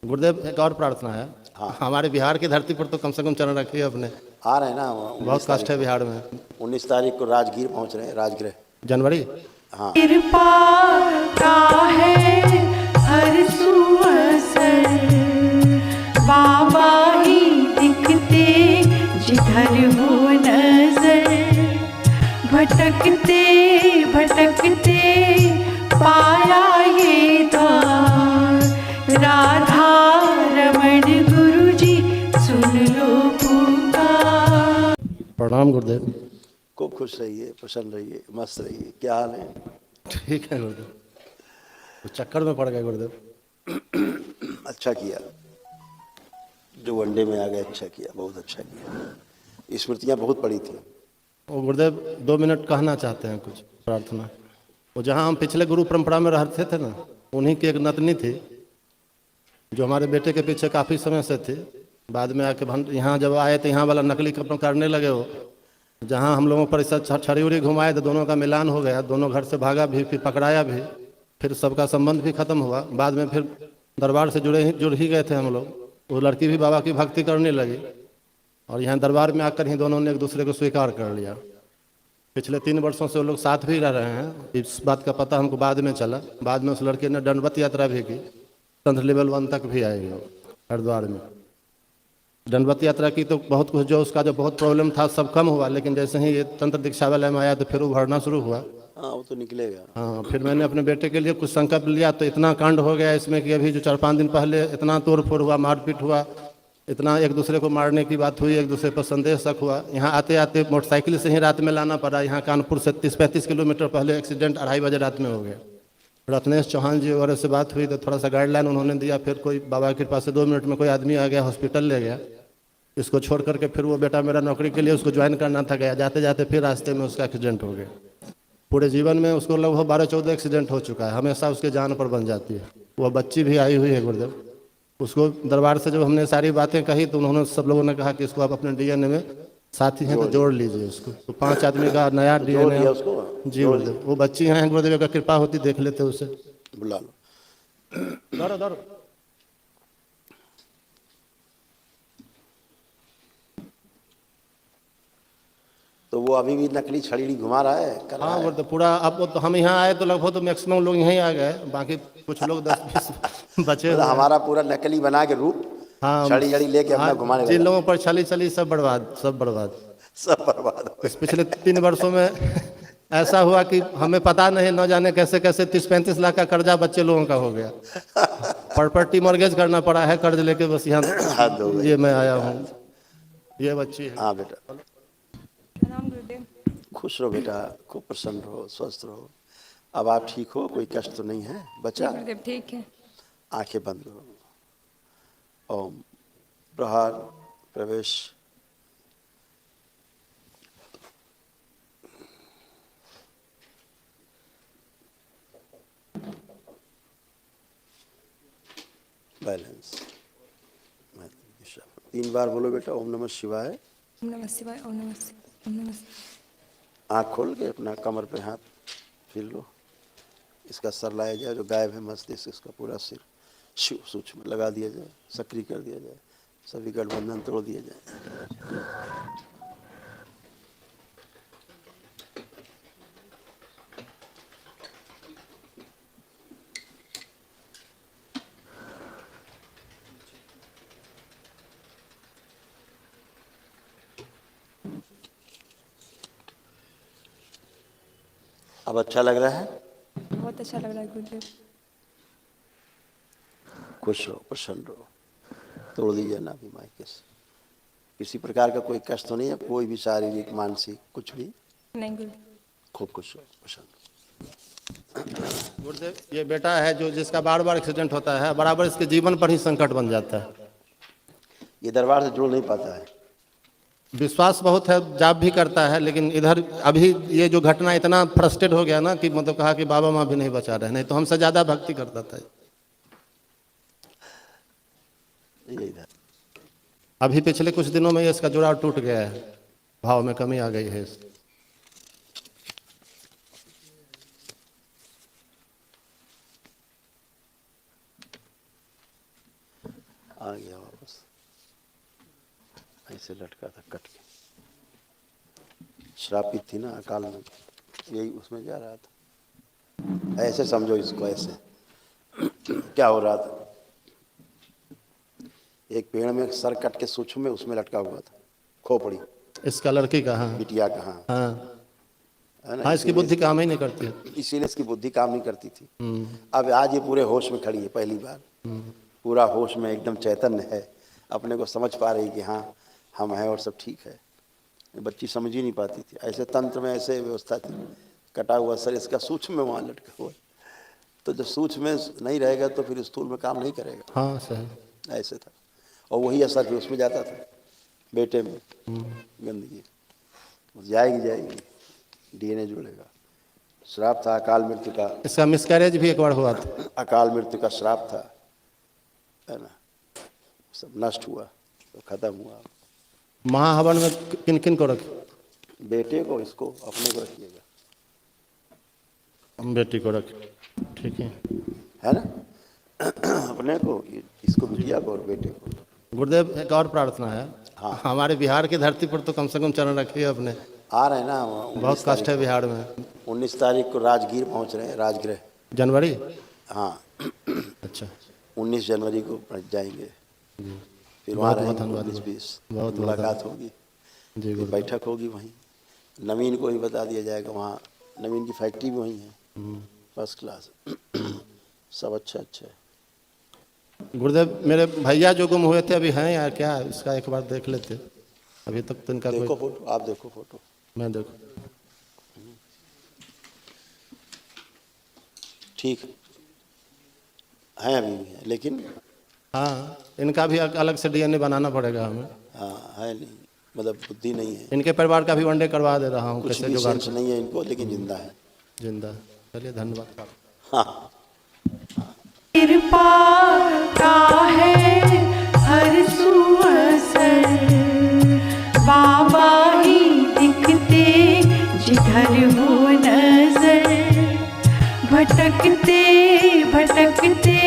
गुरुदेव एक और प्रार्थना है। हाँ। हमारे बिहार की धरती पर तो कम से कम चरण रखिए अपने। आ रहे हैं ना, बहुत कष्ट है बिहार में। 19 तारीख को राजगीर पहुंच रहे हैं, राजगृह। जनवरी। हाँ। कृपा का है हर सुअसर, बाबा ही दिखते जिधर हो नजर, भटकते भटकते पाया ये द्वार, राधा रमण गुरु जी सुन लो पुकार। प्रणाम गुरुदेव। खूब खुश रहिए, प्रसन्न रहिए, मस्त रहिए। क्या हाल है? ठीक है गुरुदेव। तो चक्कर में पड़ गए गुरुदेव। अच्छा किया जो वनडे में आ गए, अच्छा किया, बहुत अच्छा किया। स्मृतियाँ बहुत पड़ी थी। वो गुरुदेव 2 मिनट कहना चाहते हैं कुछ प्रार्थना। वो जहाँ हम पिछले गुरु परंपरा में रहते थे ना, उन्हीं की एक नतनी थी जो हमारे बेटे के पीछे काफ़ी समय से थी। बाद में आके यहाँ जब आए तो यहाँ वाला नकली कपड़ा करने लगे। वो जहाँ हम लोगों पर ऐसा छड़ी उड़ी घुमाए तो दोनों का मिलान हो गया, दोनों घर से भागा भी, फिर पकड़ाया भी, फिर सबका संबंध भी खत्म हुआ। बाद में फिर दरबार से जुड़ ही गए थे हम लोग। वो लड़की भी बाबा की भक्ति करने लगी और यहाँ दरबार में आकर ही दोनों ने एक दूसरे को स्वीकार कर लिया। पिछले 3 वर्षों से वो लोग साथ भी रह रहे हैं। इस बात का पता हमको बाद में चला। बाद में उस लड़के ने दंडवत यात्रा भी की, संत लेवल 1 तक भी आए लोग हरिद्वार में। दंडवत यात्रा की तो बहुत कुछ, जो उसका जो बहुत प्रॉब्लम था सब कम हुआ, लेकिन जैसे ही ये तंत्र दीक्षा वाले में आया तो फिर उभरना शुरू हुआ। हाँ, वो तो निकलेगा। हाँ, फिर मैंने अपने बेटे के लिए कुछ संकल्प लिया तो इतना कांड हो गया इसमें कि अभी जो 4-5 दिन पहले इतना तोड़ फोड़ हुआ, मारपीट हुआ, इतना एक दूसरे को मारने की बात हुई, एक दूसरे पर संदेश तक हुआ। यहाँ आते आते मोटरसाइकिल से ही रात में लाना पड़ा। यहाँ कानपुर से 30-35 किलोमीटर पहले एक्सीडेंट 2:30 बजे रात में हो गया। रत्नेश चौहान जी वगैरह से बात हुई तो थोड़ा सा गाइडलाइन उन्होंने दिया। फिर कोई बाबा की कृपा से 2 मिनट में कोई आदमी आ गया, हॉस्पिटल ले गया। इसको छोड़ करके फिर वो बेटा मेरा नौकरी के लिए उसको ज्वाइन करना था, गया। जाते जाते फिर रास्ते में उसका एक्सीडेंट हो गया। पूरे जीवन में उसको लगभग 12-14 एक्सीडेंट हो चुका है, हमेशा उसके जान पर बन जाती है। वो बच्ची भी आई हुई है गुरुदेव। उसको दरबार से जब हमने सारी बातें कही तो उन्होंने सब लोगों ने कहा कि इसको आप अपने डीएनए में साथी हैं तो जोड़ लीजिए उसको। तो 5 आदमी का नया तो जोड़ डीएनए। दिया उसको। जी गुरुदेव, वो बच्ची हैं गुरुदेव, का कृपा होती देख लेते उसे। बुला लो। दौड़ो दौड़ो। तो वो अभी भी नकली छड़ी घुमा रहा है, कर रहा हाँ है। गुरुदेव पूरा। अब तो हम यहाँ आए तो लगभग तो मैक्सिमम लोग यहीं आ गए, बाकी कुछ लोग 10-20 बचे मतलब हुए हैं। हमारा पूरा नकली बना के रूप हाँ छड़ी छड़ी लेके अपना हाँ, घुमाने जिन लगा। लोगों पर छली छली सब बर्बाद, सब बर्बाद। सब बर्बाद हो इस पिछले 3 वर्षों में ऐसा हुआ कि हमें पता नहीं, न जाने कैसे कैसे 30-35 लाख का कर्जा बच्चे लोगों का हो गया। प्रॉपर्टी मॉर्गेज करना पड़ा है कर्ज लेके, बस यहाँ गया। हद हो गई। ये मैं आया हूँ। ये बच्ची है। हाँ बेटा, प्रणाम गुरुदेव। खुश रहो बेटा, खूब प्रसन्न रहो, स्वस्थ रहो। अब आप ठीक हो, कोई कष्ट तो नहीं है जी बच्चा? गुरुदेव ठीक है। आंखें बंद करो। ओम प्रहार प्रवेश। बैलेंस। 3 बार बोलो बेटा, ओम नमः शिवाय। ओम नमः शिवाय, ओम नमः शिवाय, ओम नमः शिवाय। आँख खोल के अपना कमर पे हाथ फिर लो। इसका सर लाया जाए, जो गायब है मस्तिष्क, इसका पूरा सिर सूक्ष्म लगा दिया जाए, सक्रिय कर दिया जाए, सभी गठबंधन तोड़ दिए जाए। अब अच्छा लग रहा है? बहुत अच्छा लग रहा है गुरुदेव। खुश रहो, प्रसन्न रहो। तोड़ दीजिए ना भी मायके से। किसी प्रकार का कोई कष्ट तो नहीं है, कोई भी शारीरिक मानसिक कुछ भी? नहीं गुरुदेव। खूब खुश रहो, प्रसन्न रहो। गुरुदेव ये बेटा है जो जिसका बार बार एक्सीडेंट होता है, बराबर इसके जीवन पर ही संकट बन जाता है। ये दरबार से जुड़ नहीं पाता है। विश्वास बहुत है, जाप भी करता है, लेकिन इधर अभी ये जो घटना इतना फ्रस्ट्रेट हो गया ना कि मतलब कहा कि बाबा माँ भी नहीं बचा रहे, नहीं तो हमसे ज़्यादा भक्ति करता था। ये इधर अभी पिछले कुछ दिनों में इसका जुड़ाव टूट गया है, भाव में कमी आ गई है। आ गया वापस, ऐसे लटका था कट के। श्रापित थी ना अकाल में, यही उसमें जा रहा था। ऐसे समझो इसको, ऐसे क्या हो रहा था, एक पेड़ में सर कट के सूक्ष्म में उसमें लटका हुआ था, खोपड़ी इसका लड़की का, हाँ बिटिया का। हाँ हाँ है ना, हाँ, इसकी बुद्धि काम ही नहीं करती है। इसीलिए इसकी बुद्धि काम नहीं करती थी। अब आज ये पूरे होश में खड़ी है, पहली बार पूरा होश में, एकदम चैतन्य है, अपने को समझ पा रही कि हाँ हम हैं और सब ठीक है। ये बच्ची समझ ही नहीं पाती थी, ऐसे तंत्र में ऐसे व्यवस्था थी, कटा हुआ सर इसका सूक्ष्म में वहाँ लटका हुआ। तो जब सूक्ष्म में नहीं रहेगा तो फिर स्थूल में काम नहीं करेगा। हाँ सही। ऐसे था, और वही असर फिर उसमें जाता था, बेटे में गंदगी जाएगी, डीएनए जुड़ेगा। श्राप था अकाल मृत्यु का, इसका मिसकैरेज भी एक बार हुआ था। अकाल मृत्यु का श्राप था, है ना, सब नष्ट हुआ, तो खत्म हुआ। महाहवन में किन किन को रखे? बेटे को, इसको, अपने को रखिएगा, हम बेटी को रखे, ठीक है ना, अपने को, इसको, बिटिया को और बेटे को। गुरुदेव एक और प्रार्थना है। हाँ। हमारे बिहार की धरती पर तो कम से कम चरण रखिए अपने, आ रहे हैं ना, बहुत कष्ट है बिहार में। 19 तारीख को राजगीर पहुंच रहे हैं, राजगृह। जनवरी? हाँ अच्छा, 19 जनवरी को जाएंगे, फिर वहाँ रहेंगे 19-20, बहुत मुलाकात होगी जी फिर गुरुदेव। बैठक होगी वहीं। नवीन को ही बता दिया जाएगा, वहाँ नवीन की फैक्ट्री भी वहीं है, फर्स्ट क्लास, सब अच्छा है। गुरुदेव मेरे भैया जो गुम हुए थे अभी हैं या क्या, इसका एक बार देख लेते, अभी तक तो इनका देखो कोई। फोटो, आप देखो फोटो, मैं देखो, ठीक है अभी भी है, लेकिन हाँ इनका भी अलग से डीएनए बनाना पड़ेगा हमें। हाँ है नहीं, मतलब बुद्धि नहीं है, इनके परिवार का भी वनडे करवा दे रहा हूँ, कुछ कैसे भी जुगाड़ सेंस नहीं है इनको, लेकिन जिंदा है। जिंदा। चलिए धन्यवाद। हाँ कृपा का है हर सुअसर, बाबा ही दिखते जिधर हो नजर, भटकते भटकते